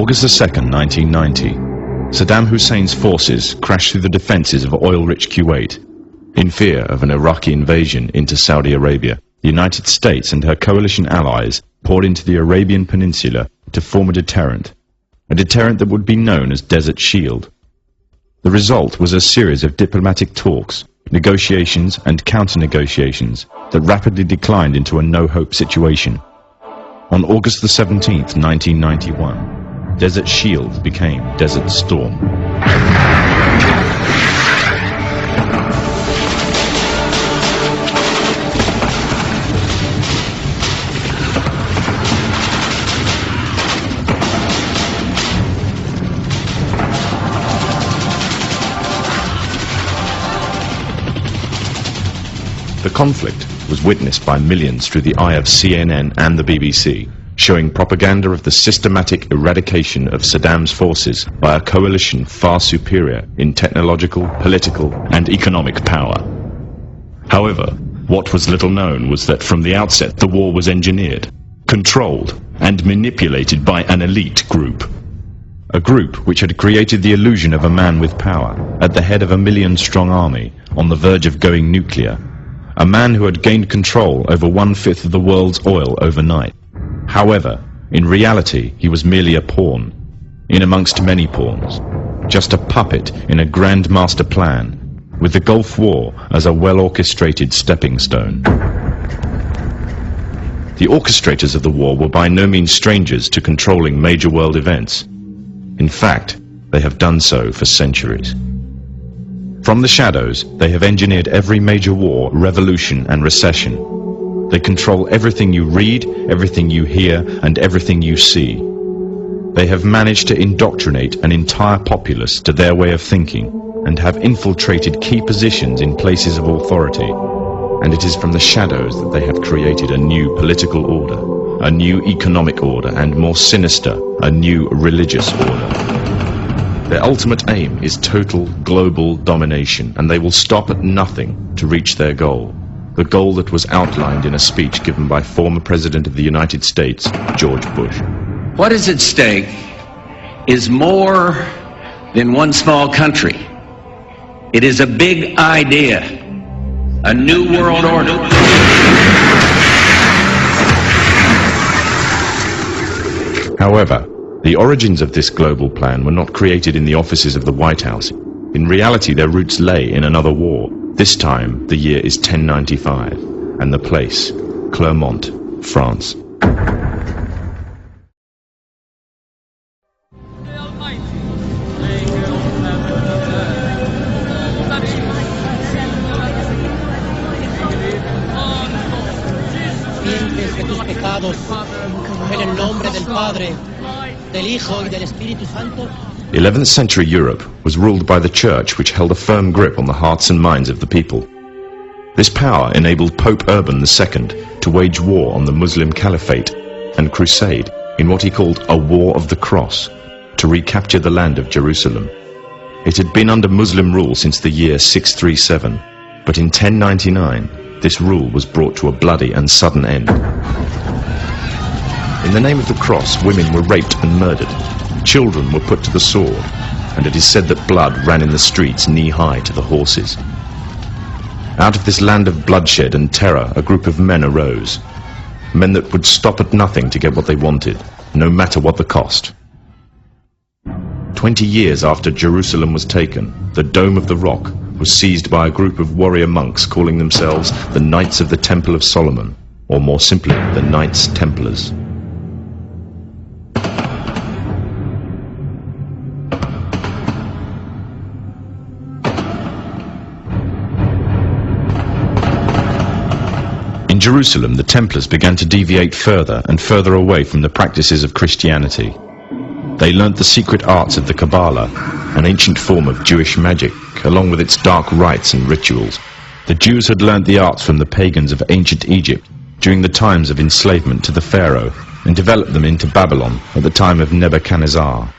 August 2nd, 1990, Saddam Hussein's forces crashed through the defences of oil-rich Kuwait. In fear of an Iraqi invasion into Saudi Arabia, the United States and her coalition allies poured into the Arabian Peninsula to form a deterrent that would be known as Desert Shield. The result was a series of diplomatic talks, negotiations and counter-negotiations that rapidly declined into a no-hope situation. On August the 17th, 1991, Desert Shield became Desert Storm. The conflict was witnessed by millions through the eye of CNN and the BBC, showing propaganda of the systematic eradication of Saddam's forces by a coalition far superior in technological, political and economic power. However, what was little known was that from the outset the war was engineered, controlled and manipulated by an elite group. A group which had created the illusion of a man with power, at the head of a million-strong army, on the verge of going nuclear. A man who had gained control over 1/5 of the world's oil overnight. However, in reality, he was merely a pawn, in amongst many pawns, just a puppet in a grand master plan, with the Gulf War as a well-orchestrated stepping stone. The orchestrators of the war were by no means strangers to controlling major world events. In fact, they have done so for centuries. From the shadows, they have engineered every major war, revolution and recession. They control everything you read, everything you hear, and everything you see. They have managed to indoctrinate an entire populace to their way of thinking, and have infiltrated key positions in places of authority. And it is from the shadows that they have created a new political order, a new economic order, and more sinister, a new religious order. Their ultimate aim is total global domination, and they will stop at nothing to reach their goal. The goal that was outlined in a speech given by former President of the United States, George Bush. What is at stake is more than one small country. It is a big idea, a new world order. However, the origins of this global plan were not created in the offices of the White House. In reality, their roots lay in another war. This time, the year is 1095, and the place, Clermont, France. The 11th century Europe was ruled by the Church, which held a firm grip on the hearts and minds of the people. This power enabled Pope Urban II to wage war on the Muslim Caliphate and crusade in what he called a War of the Cross, to recapture the land of Jerusalem. It had been under Muslim rule since the year 637, but in 1099 this rule was brought to a bloody and sudden end. In the name of the cross, women were raped and murdered. Children were put to the sword, and it is said that blood ran in the streets knee-high to the horses. Out of this land of bloodshed and terror, a group of men arose. Men that would stop at nothing to get what they wanted, no matter what the cost. 20 years after Jerusalem was taken, the Dome of the Rock was seized by a group of warrior monks calling themselves the Knights of the Temple of Solomon, or more simply, the Knights Templars. In Jerusalem, the Templars began to deviate further and further away from the practices of Christianity. They learnt the secret arts of the Kabbalah, an ancient form of Jewish magic, along with its dark rites and rituals. The Jews had learnt the arts from the pagans of ancient Egypt during the times of enslavement to the Pharaoh, and developed them into Babylon at the time of Nebuchadnezzar.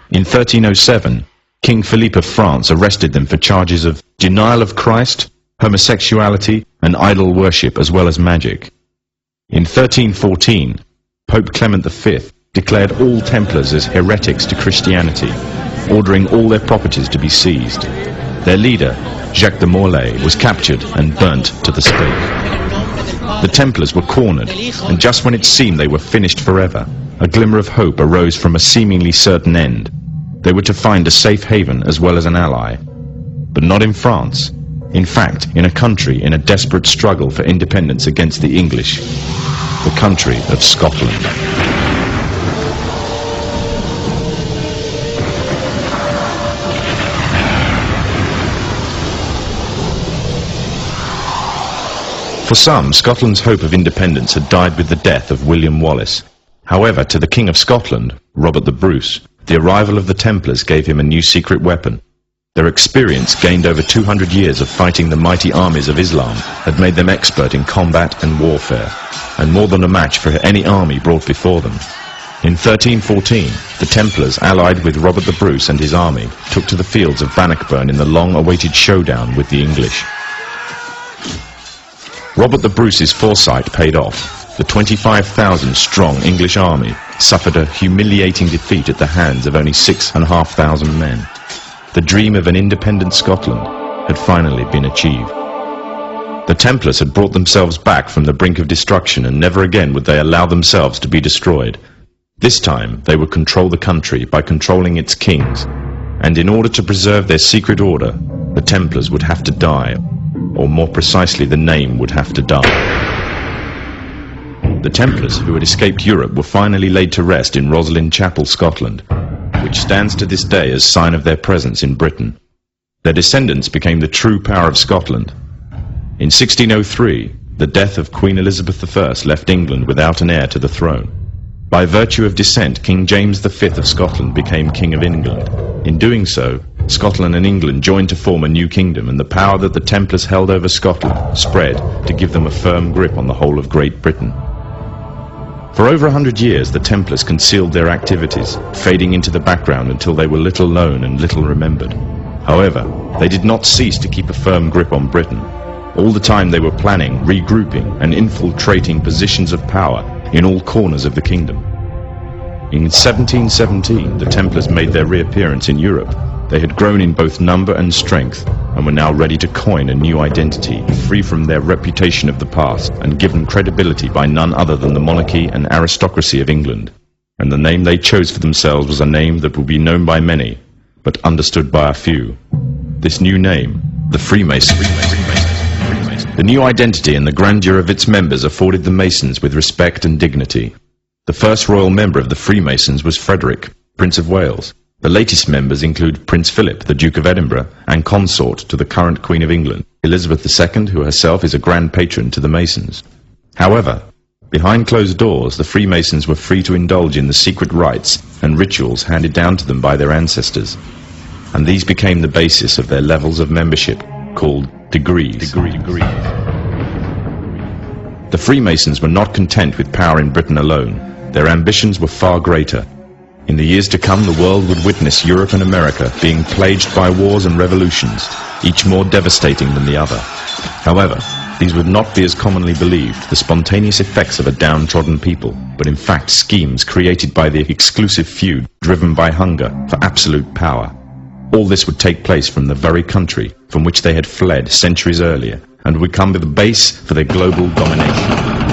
In 1307, King Philippe of France arrested them for charges of denial of Christ, homosexuality, and idol worship, as well as magic. In 1314, Pope Clement V declared all Templars as heretics to Christianity, ordering all their properties to be seized. Their leader, Jacques de Morlaix, was captured and burnt to the stake. The Templars were cornered, and just when it seemed they were finished forever, a glimmer of hope arose from a seemingly certain end. They were to find a safe haven as well as an ally. But not in France. In fact, in a country in a desperate struggle for independence against the English. The country of Scotland. For some, Scotland's hope of independence had died with the death of William Wallace. However, to the King of Scotland, Robert the Bruce, the arrival of the Templars gave him a new secret weapon. Their experience, gained over 200 years of fighting the mighty armies of Islam, had made them expert in combat and warfare, and more than a match for any army brought before them. In 1314, the Templars, allied with Robert the Bruce and his army, took to the fields of Bannockburn in the long-awaited showdown with the English. Robert the Bruce's foresight paid off. The 25,000-strong English army suffered a humiliating defeat at the hands of only 6,500 men. The dream of an independent Scotland had finally been achieved. The Templars had brought themselves back from the brink of destruction, and never again would they allow themselves to be destroyed. This time they would control the country by controlling its kings, and in order to preserve their secret order, the Templars would have to die. Or more precisely, the name would have to die. The Templars, who had escaped Europe, were finally laid to rest in Roslin Chapel, Scotland, which stands to this day as sign of their presence in Britain. Their descendants became the true power of Scotland. In 1603, the death of Queen Elizabeth I left England without an heir to the throne. By virtue of descent, King James V of Scotland became King of England. In doing so, Scotland and England joined to form a new kingdom, and the power that the Templars held over Scotland spread to give them a firm grip on the whole of Great Britain. For over 100 years, the Templars concealed their activities, fading into the background until they were little known and little remembered. However, they did not cease to keep a firm grip on Britain. All the time they were planning, regrouping, and infiltrating positions of power in all corners of the kingdom. In 1717, the Templars made their reappearance in Europe. They had grown in both number and strength, and were now ready to coin a new identity, free from their reputation of the past, and given credibility by none other than the monarchy and aristocracy of England. And the name they chose for themselves was a name that would be known by many, but understood by a few. This new name, the Freemasons. The new identity and the grandeur of its members afforded the Masons with respect and dignity. The first royal member of the Freemasons was Frederick, Prince of Wales. The latest members include Prince Philip, the Duke of Edinburgh, and consort to the current Queen of England, Elizabeth II, who herself is a grand patron to the Masons. However, behind closed doors, the Freemasons were free to indulge in the secret rites and rituals handed down to them by their ancestors, and these became the basis of their levels of membership, called degrees. The Freemasons were not content with power in Britain alone. Their ambitions were far greater. In the years to come, the world would witness Europe and America being plagued by wars and revolutions, each more devastating than the other. However, these would not be as commonly believed, the spontaneous effects of a downtrodden people, but in fact schemes created by the exclusive few, driven by hunger for absolute power. All this would take place from the very country from which they had fled centuries earlier, and would become the base for their global domination.